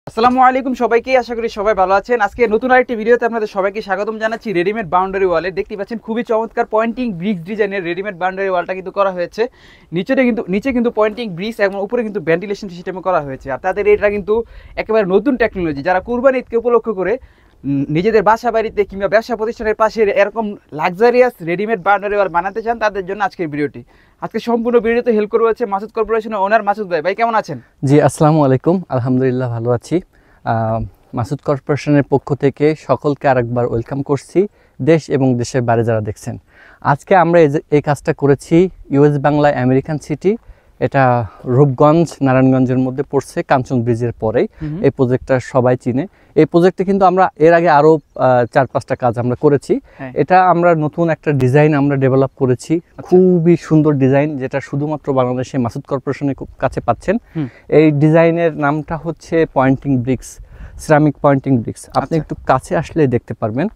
আসসালামু আলাইকুম সবাইকে, আশা করি সবাই ভালো আছেন। আজকে নতুন আরেকটি ভিডিওতে আপনাদের সবাইকে স্বাগতম জানাচ্ছি। রেডিমেড বাউন্ডারি ওয়ালে দেখতে পাচ্ছেন খুবই চমৎকার পয়েন্টিং ব্রিক্স ডিজাইনের রেডিমেড বাউন্ডারি ওয়ালটা কিন্তু করা হয়েছে। নিচে কিন্তু পয়েন্টিং ব্রিক্স এবং উপরে কিন্তু ভেন্টিলেশন সিস্টেমে করা হয়েছে। আর তাদের এটা কিন্তু একেবারে নতুন টেকনোলজি। যারা কুরবানি ঈদকে উপলক্ষ করে নিজেদের বাসা বাড়িতে কিংবা ব্যবসা প্রতিষ্ঠানের পাশে এরকম লাক্সারিয়াস রেডিমেড বাউন্ডারি ওয়াল বানাতে চান, তাদের জন্য আজকের ভিডিওটি। আজকে সম্পূর্ণ ভিডিওতে হেল্প করবে হচ্ছে মাসুদ কর্পোরেশনের ওনার মাসুদ ভাই। ভাই কেমন আছেন? জি, আসসালামু আলাইকুম। আলহামদুলিল্লাহ ভালো আছি। মাসুদ কর্পোরেশনের পক্ষ থেকে সকলকে আরেকবার ওয়েলকাম করছি, দেশ এবং দেশের বাইরে যারা দেখছেন। আজকে আমরা এই কাজটা করেছি ইউএস বাংলায় আমেরিকান সিটি, এটা রূপগঞ্জ নারায়ণগঞ্জের মধ্যে পড়ছে, কাঞ্চন ব্রিজের পরেই। এই প্রজেক্টটা সবাই চিনে। এই প্রজেক্টে কিন্তু আমরা এর আগে আরও 4-5টা কাজ আমরা করেছি। এটা আমরা নতুন একটা ডিজাইন আমরা ডেভেলপ করেছি, খুবই সুন্দর ডিজাইন, যেটা শুধুমাত্র বাংলাদেশে মাসুদ কর্পোরেশনের কাছে পাচ্ছেন। এই ডিজাইনের নামটা হচ্ছে pointing bricks, ceramic pointing bricks. আপনি একটু কাছে আসলে দেখতে পারবেন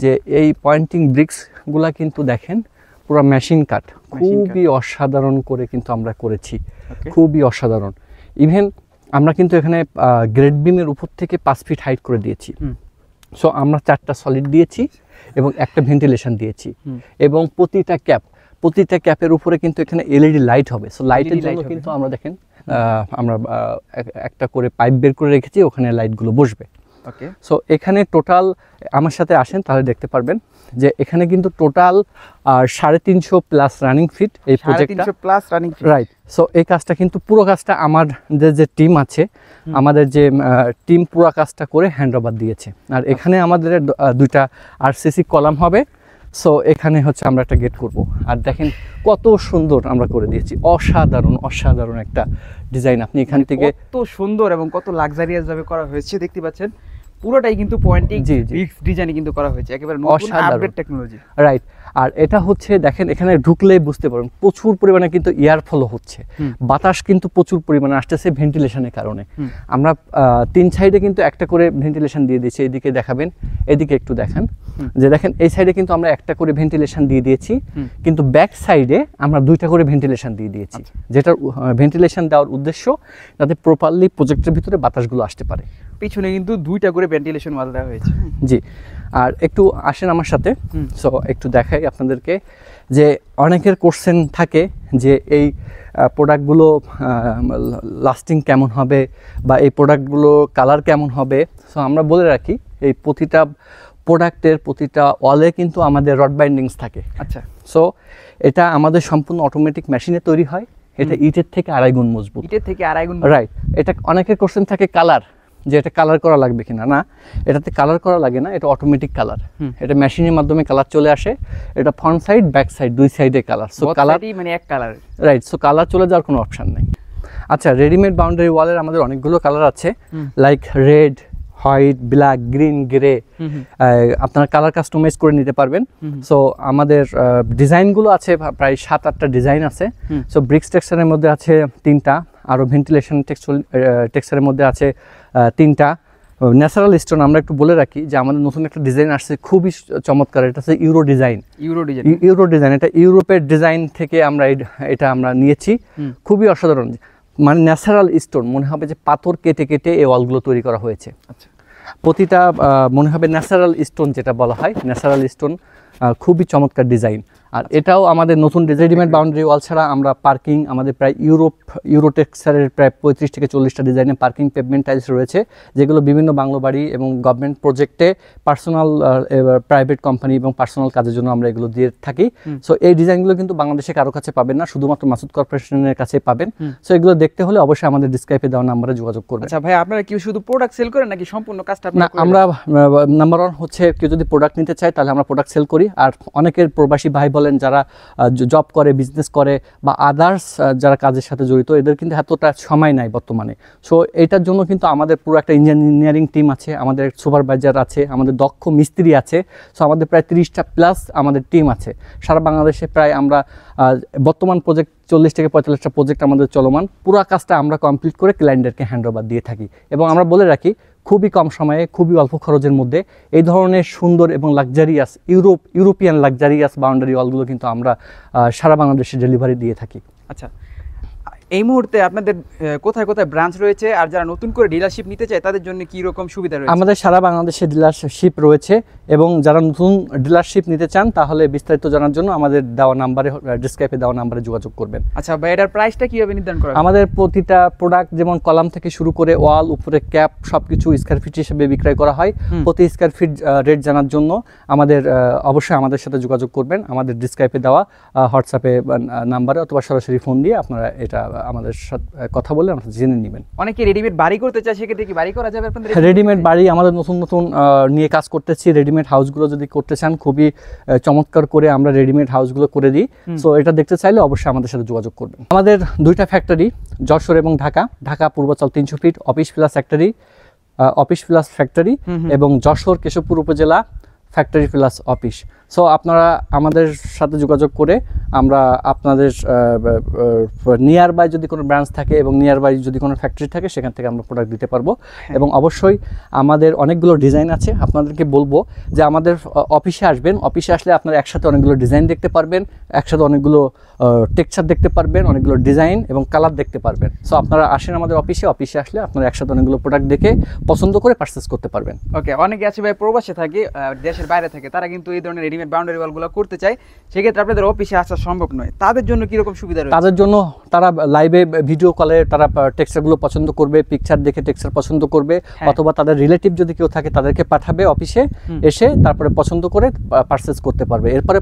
যে এই পয়েন্টিং ব্রিক্সগুলা কিন্তু দেখেন পুরো মেশিন কাট, খুবই অসাধারণ করে কিন্তু আমরা করেছি, খুবই অসাধারণ। ইভেন আমরা কিন্তু এখানে গ্রেড বিমের উপর থেকে 5 ফিট হাইট করে দিয়েছি। সো আমরা 4টা সলিড দিয়েছি এবং একটা ভেন্টিলেশন দিয়েছি, এবং প্রতিটা ক্যাপের উপরে কিন্তু এখানে এলইডি লাইট হবে। সো লাইটের জন্য কিন্তু আমরা দেখেন আমরা একটা করে পাইপ বের করে রেখেছি, ওখানে লাইটগুলো বসবে। সো এখানে টোটাল আমার সাথে আসেন তাহলে দেখতে পারবেন যে এখানে কিন্তু টোটাল 350 প্লাস রানিং ফিট এই প্রজেক্টটা, রাইট। সো এই কাজটা কিন্তু পুরো কাজটা আমাদের যে টিম আছে, আমাদের যে টিম পুরো কাজটা করে হ্যান্ড ওভার দিয়েছে। আর এখানে আমাদের 2টা আরসিসি কলাম হবে। সো এখানে হচ্ছে আমরা একটা গেট করব। আর দেখেন কত সুন্দর আমরা করে দিয়েছি, অসাধারণ একটা ডিজাইন। আপনি এখান থেকে কত সুন্দর এবং কত লাক্সারিয়াস ভাবে করা হয়েছে দেখতে পাচ্ছেন। পুরোটাই কিন্তু পয়েন্টিং ব্রিক্স ডিজাইনে কিন্তু করা হয়েছে, একেবারে নতুন আপডেট টেকনোলজি, রাইট। আর এটা হচ্ছে দেখেন এখানে ঢুকলেই বুঝতে পারবেন প্রচুর পরিমাণে কিন্তু এয়ার ফ্লো হচ্ছে, বাতাস কিন্তু প্রচুর পরিমাণে আসতেছে ভেন্টিলেশনের কারণে। আমরা 3 সাইডে কিন্তু একটা করে ভেন্টিলেশন দিয়ে দিয়েছি। এদিকে দেখাবেন, এদিকে একটু দেখেন যে দেখেন এই সাইডে কিন্তু আমরা একটা করে ভেন্টিলেশন দিয়ে দিয়েছি, কিন্তু ব্যাক সাইডে আমরা 2টা করে ভেন্টিলেশন দিয়ে দিয়েছি। যেটার ভেন্টিলেশন দেওয়ার উদ্দেশ্য যাতে প্রপারলি প্রজেক্টের ভিতরে বাতাসগুলো আসতে পারে। পিছনে কিন্তু 2টা করে ভেন্টিলেশন ওয়াল দেওয়া হয়েছে। জি, আর একটু আসেন আমার সাথে। সো একটু দেখাই আপনাদেরকে যে অনেকের কোশ্চেন থাকে যে এই প্রোডাক্টগুলো লাস্টিং কেমন হবে বা এই প্রোডাক্টগুলো কালার কেমন হবে। সো আমরা বলে রাখি এই প্রতিটা প্রোডাক্টের প্রতিটা ওয়ালে কিন্তু আমাদের রড বাইন্ডিংস থাকে। আচ্ছা। সো এটা আমাদের সম্পূর্ণ অটোমেটিক মেশিনে তৈরি হয়। এটা ইটের থেকে 2.5 গুণ মজবুত। রাইট। এটা অনেকের কোশ্চেন থাকে কালার, যে এটা কালার করা লাগবে কিনা। না, এটাতে কালার করা লাগে না, এটা অটোমেটিক কালার। এটা মেশিনের মাধ্যমে কালার চলে আসে। এটা ফ্রন্ট সাইড ব্যাক সাইড 2 সাইডে কালার। সো কালার মানে এক কালার, রাইট। সো কালার চলে যাওয়ার কোনো অপশন নেই। আচ্ছা, রেডিমেড বাউন্ডারি ওয়ালের আমাদের অনেকগুলো কালার আছে, like red, white, black, green, grey. আপনারা কালার কাস্টমাইজ করে নিতে পারবেন। সো আমাদের ডিজাইনগুলো আছে প্রায় 7-8টা ডিজাইন আছে। সো ব্রিক্স টেক্সচারের মধ্যে আছে 3টা, আরও ভেন্টিলেশন টেক্সচারের মধ্যে আছে 3টা। ন্যাচারাল স্টোন আমরা একটু বলে রাখি যে আমাদের নতুন একটা ডিজাইন আসছে, খুবই চমৎকার। এটা হচ্ছে ইউরো ডিজাইন। এটা ইউরোপের ডিজাইন থেকে আমরা এটা নিয়েছি, খুবই অসাধারণ। মানে ন্যাচারাল স্টোন, মনে হবে যে পাথর কেটে কেটে এই ওয়ালগুলো তৈরি করা হয়েছে। প্রতিটা মনে হবে ন্যাচারাল স্টোন, যেটা বলা হয় ন্যাচারাল স্টোন। খুবই চমৎকার ডিজাইন। আর এটাও আমাদের নতুন রেডিমেড বাউন্ডারি ওয়াল ছাড়া আমরা পার্কিং, আমাদের প্রায় ইউরো টেক্সচারের প্রায় 35 থেকে 40টা ডিজাইনের পার্কিং পেভমেন্ট টাইলস রয়েছে, যেগুলো বিভিন্ন বাংলো বাড়ি এবং গভর্নমেন্ট প্রজেক্টে, পার্সোনাল প্রাইভেট কোম্পানি এবং পার্সোনাল কাজের জন্য আমরা এগুলো দিয়ে থাকি। সো এই ডিজাইনগুলো কিন্তু বাংলাদেশে কারো কাছে পাবেন না, শুধুমাত্র মাসুদ কর্পোরেশনের কাছে পাবেন। সো এগুলো দেখতে হলে অবশ্যই আমাদের ডিসক্রাইবে দেওয়া নাম্বারে যোগাযোগ করবেন। আচ্ছা ভাই, আপনারা কি শুধু প্রোডাক্ট সেল করেন নাকি সম্পূর্ণ কাজটা? না, আমরা নাম্বার 1 হচ্ছে কেউ যদি প্রোডাক্ট নিতে চায় তাহলে আমরা প্রোডাক্ট সেল করি। আর অনেকের প্রবাসী ভাই বলেন যারা জব করে, বিজনেস করে বা আদার্স যারা কাজের সাথে জড়িত, এদের কিন্তু এতটা সময় নাই বর্তমানে। সো এটার জন্য কিন্তু আমাদের পুরো একটা ইঞ্জিনিয়ারিং টিম আছে, আমাদের সুপারভাইজার আছে, আমাদের দক্ষ মিস্ত্রি আছে। সো আমাদের প্রায় 30টা প্লাস আমাদের টিম আছে সারা বাংলাদেশে। প্রায় আমরা বর্তমান প্রজেক্ট 40 থেকে 45টা প্রজেক্ট আমাদের চলমান। পুরো কাজটা আমরা কমপ্লিট করে ক্লায়েন্টদেরকে হ্যান্ড ওভার দিয়ে থাকি, এবং আমরা বলে রাখি খুবই কম সময়ে খুবই অল্প খরচের মধ্যে এই ধরনের সুন্দর এবং লাক্সারিয়াস ইউরোপিয়ান লাক্সারিয়াস বাউন্ডারি ওয়ালগুলো কিন্তু আমরা সারা বাংলাদেশে ডেলিভারি দিয়ে থাকি। আচ্ছা, এই মুহূর্তে আপনাদের কোথায় কোথায় ব্রাঞ্চ রয়েছে, আর যারা নতুন করে ডিলারশিপ নিতে চায় তাদের জন্য কি রকম সুবিধা রয়েছে? আমাদের সারা বাংলাদেশে ডিলারশিপ রয়েছে, এবং যারা নতুন ডিলারশিপ নিতে চান তাহলে বিস্তারিত জানার জন্য আমাদের দেওয়া নাম্বারে, ডিসক্রিপে দেওয়া নাম্বারে যোগাযোগ করবেন। আচ্ছা ভাই, এটার প্রাইসটা কিভাবে নির্ধারণ করা? আমাদের প্রতিটা প্রোডাক্ট যেমন কলাম থেকে শুরু করে ওয়াল, উপরে ক্যাপ, সবকিছু স্কয়ার ফিট হিসেবে বিক্রয় করা হয়। প্রতি স্কয়ার ফিট রেট জানার জন্য আমাদের অবশ্যই আমাদের সাথে যোগাযোগ করবেন। আমাদের ডিসক্রিপে দেওয়া হোয়াটসঅ্যাপে নাম্বারে অথবা সরাসরি ফোন দিয়ে আপনারা এটা আমাদের সাথে কথা বলে আপনারা জেনে নেবেন। অনেকে রেডিমেড বাড়ি করতে চায়, সেক্ষেত্রে কি বাড়ি করা যাবে আপনাদের? রেডিমেড বাড়ি আমাদের নতুন নতুন নিয়ে কাজ করতেছি। রেডিমেড হাউসগুলো যদি করতে চান, খুবই চমৎকার করে আমরা রেডিমেড হাউসগুলো করে দিই। সো এটা দেখতে চাইলে অবশ্যই আমাদের সাথে যোগাযোগ করবেন। আমাদের দুইটা ফ্যাক্টরি, যশোর এবং Dhaka. Dhaka Purbachal 300 feet office plus factory, এবং যশোর কেশবপুর উপজেলা ফ্যাক্টরি প্লাস অফিস। সো আপনারা আমাদের সাথে যোগাযোগ করে আমরা আপনাদের নিয়ার বাই যদি কোনো ব্রাঞ্চ থাকে এবং নিয়ার বাই যদি কোনো ফ্যাক্টরি থাকে, সেখান থেকে আমরা প্রোডাক্ট দিতে পারবো। এবং অবশ্যই আমাদের অনেকগুলো ডিজাইন আছে। আপনাদেরকে বলবো যে আমাদের অফিসে আসবেন। অফিসে আসলে আপনারা একসাথে অনেকগুলো ডিজাইন দেখতে পারবেন, একসাথে অনেকগুলো টেক্সচার দেখতে পারবেন, অনেকগুলো ডিজাইন এবং কালার দেখতে পারবেন। সো আপনারা আসেন আমাদের অফিসে আসলে আপনারা একসাথে অনেকগুলো প্রোডাক্ট দেখে পছন্দ করে পারচেস করতে পারবেন। ওকে, অনেকে আছে ভাই প্রবাসে থাকে, দেশের বাইরে থাকে, তারা কিন্তু এই ধরনের রেডিমেড বাউন্ডারি ওয়ালগুলো করতে চায়, সেক্ষেত্রে আপনাদের অফিসে আসা সম্ভব নয়। তাদের জন্য কি রকম সুবিধা রয়েছে? তাদের জন্য তারা লাইভে ভিডিও কলে তারা টেক্সচারগুলো পছন্দ করবে, পিকচার দেখে টেক্সচার পছন্দ করবে, অথবা তাদের রিলেটিভ যদি কেউ থাকে তাদেরকে পাঠাবে অফিসে, এসে তারপরে পছন্দ করে পারচেস করতে পারবে। এরপরে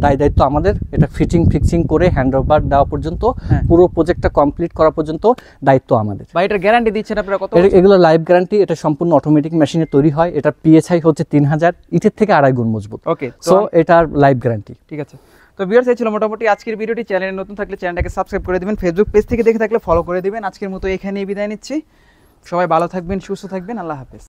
দায়িত্ব আমাদের, এটা ফিক্সিং করে হ্যান্ড ওভার দেওয়া পর্যন্ত, পুরো প্রজেক্টটা কমপ্লিট করা পর্যন্ত দায়িত্ব আমাদের। ভাই এটার গ্যারান্টি দিচ্ছেন আপনারা কত? এগুলো লাইভ গ্যারান্টি। এটা সম্পূর্ণ অটোমেটিক মেশিনে তৈরি হয়। এটা পিএসআই হচ্ছে 3000, ইটের থেকে 2.5 গুণ মজবুত। ওকে, সো এটার লাইভ গ্যারান্টি। ঠিক আছে। তো ভিউয়ার্স, এই ছিল মোটামুটি আজকের ভিডিওটি। চ্যানেলে নতুন থাকলে চ্যানেলটাকে সাবস্ক্রাইব করে দিবেন, ফেসবুক পেজ থেকে দেখে থাকলে ফলো করে দিবেন। আজকের মতো এখানেই বিদায় নিচ্ছি। সবাই ভালো থাকবেন, সুস্থ থাকবেন। আল্লাহ হাফেজ।